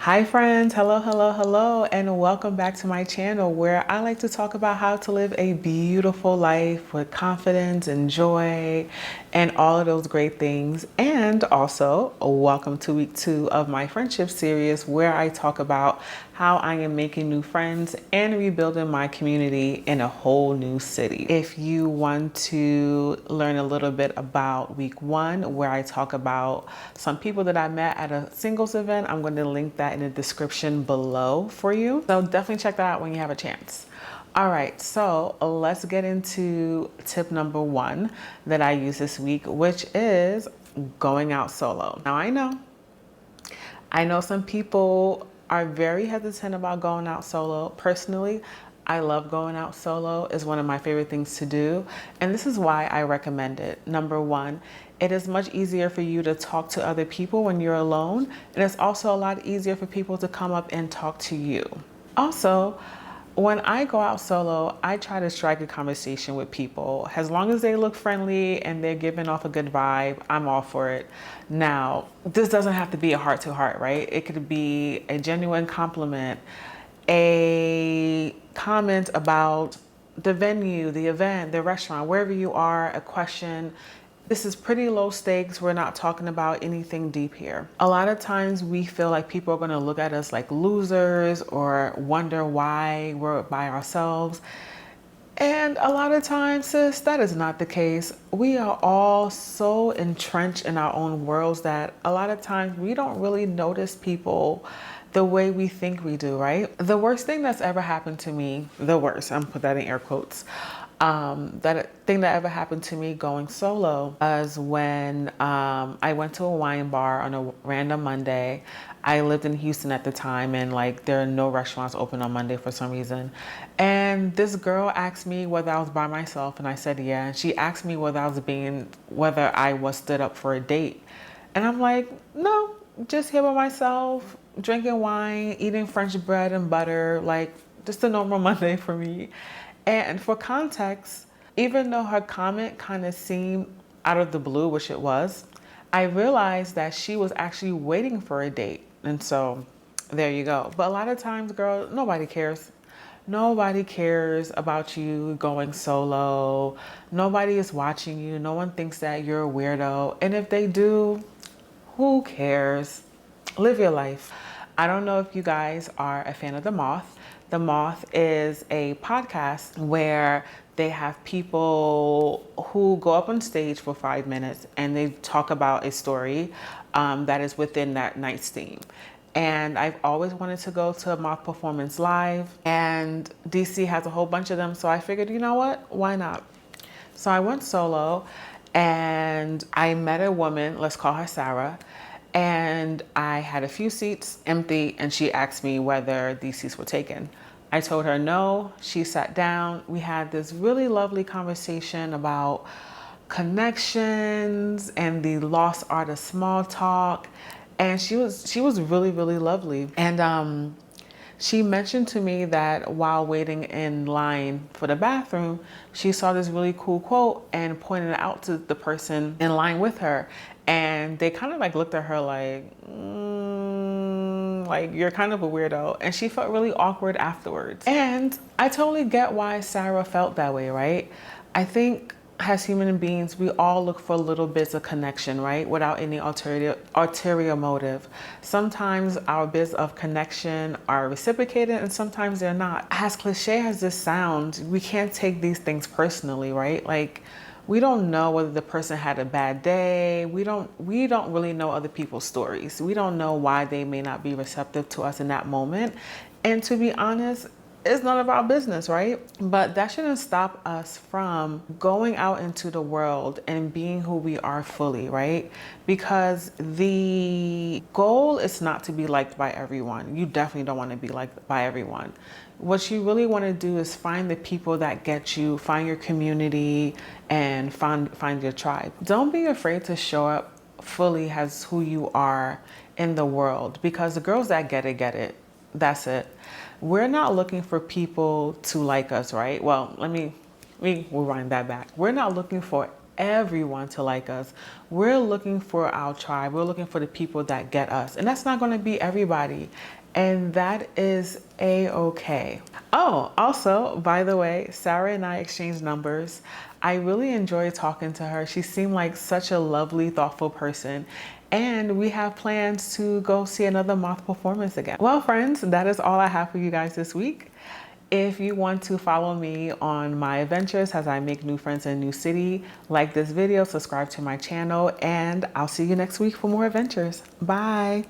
Hi friends, hello, and welcome back to my channel where I like to talk about how to live a beautiful life with confidence and joy and all of those great things. And also, welcome to week 2 of my friendship series where I talk about how I am making new friends and rebuilding my community in a whole new city. If you want to learn a little bit about week 1, where I talk about some people that I met at a singles event, I'm going to link that in the description below for you. So definitely check that out when you have a chance. All right, so let's get into tip number 1 that I use this week, which is going out solo. Now I know some people are very hesitant about going out solo. Personally, I love going out solo. It's one of my favorite things to do. And this is why I recommend it. Number 1, it is much easier for you to talk to other people when you're alone. And it's also a lot easier for people to come up and talk to you. Also, when I go out solo, I try to strike a conversation with people. As long as they look friendly and they're giving off a good vibe, I'm all for it. Now, this doesn't have to be a heart to heart, right? It could be a genuine compliment, a comment about the venue, the event, the restaurant, wherever you are, a question. This is pretty low stakes. We're not talking about anything deep here. A lot of times we feel like people are going to look at us like losers or wonder why we're by ourselves. And a lot of times, sis, that is not the case. We are all so entrenched in our own worlds that a lot of times we don't really notice people the way we think we do, right? The worst thing that's ever happened to me, the worst, I'm gonna put that in air quotes, that thing that ever happened to me going solo was when I went to a wine bar on a random Monday. I lived in Houston at the time, and like there are no restaurants open on Monday for some reason. And this girl asked me whether I was by myself, and I said yeah. And she asked me whether I was stood up for a date, and I'm like, no, just here by myself, drinking wine, eating French bread and butter, like just a normal Monday for me. And for context, even though her comment kind of seemed out of the blue, which it was, I realized that she was actually waiting for a date. And so there you go. But a lot of times, girl, nobody cares. Nobody cares about you going solo. Nobody is watching you. No one thinks that you're a weirdo. And if they do, who cares? Live your life. I don't know if you guys are a fan of The Moth. The Moth is a podcast where they have people who go up on stage for 5 minutes and they talk about a story that is within that night's theme. And I've always wanted to go to a Moth performance live, and DC has a whole bunch of them. So I figured, you know what? Why not? So I went solo and I met a woman, let's call her Sarah. And I had a few seats empty, and she asked me whether these seats were taken. I told her no. She sat down. We had this really lovely conversation about connections and the lost art of small talk. And she was really lovely. And she mentioned to me that while waiting in line for the bathroom, she saw this really cool quote and pointed it out to the person in line with her. And they kind of like looked at her like you're kind of a weirdo. And she felt really awkward afterwards. And I totally get why Sarah felt that way, right? I think as human beings, we all look for little bits of connection, right? Without any ulterior motive. Sometimes our bits of connection are reciprocated and sometimes they're not. As cliche as this sounds, we can't take these things personally, right? Like, we don't know whether the person had a bad day. We don't really know other people's stories. We don't know why they may not be receptive to us in that moment. And to be honest, it's none of our business, right? But that shouldn't stop us from going out into the world and being who we are fully, right? Because the goal is not to be liked by everyone. You definitely don't want to be liked by everyone. What you really want to do is find the people that get you, find your community, and find your tribe. Don't be afraid to show up fully as who you are in the world, because the girls that get it. That's it. We're not looking for people to like us, right? Well, let me rewind that back. We're not looking for everyone to like us. We're looking for our tribe. We're looking for the people that get us. And that's not going to be everybody. And that is a-okay. Oh, also, by the way, Sarah and I exchanged numbers. I really enjoyed talking to her. She seemed like such a lovely, thoughtful person. And we have plans to go see another moth performance again. Well, friends, that is all I have for you guys this week. If you want to follow me on my adventures as I make new friends in a new city, like this video, subscribe to my channel, and I'll see you next week for more adventures. Bye.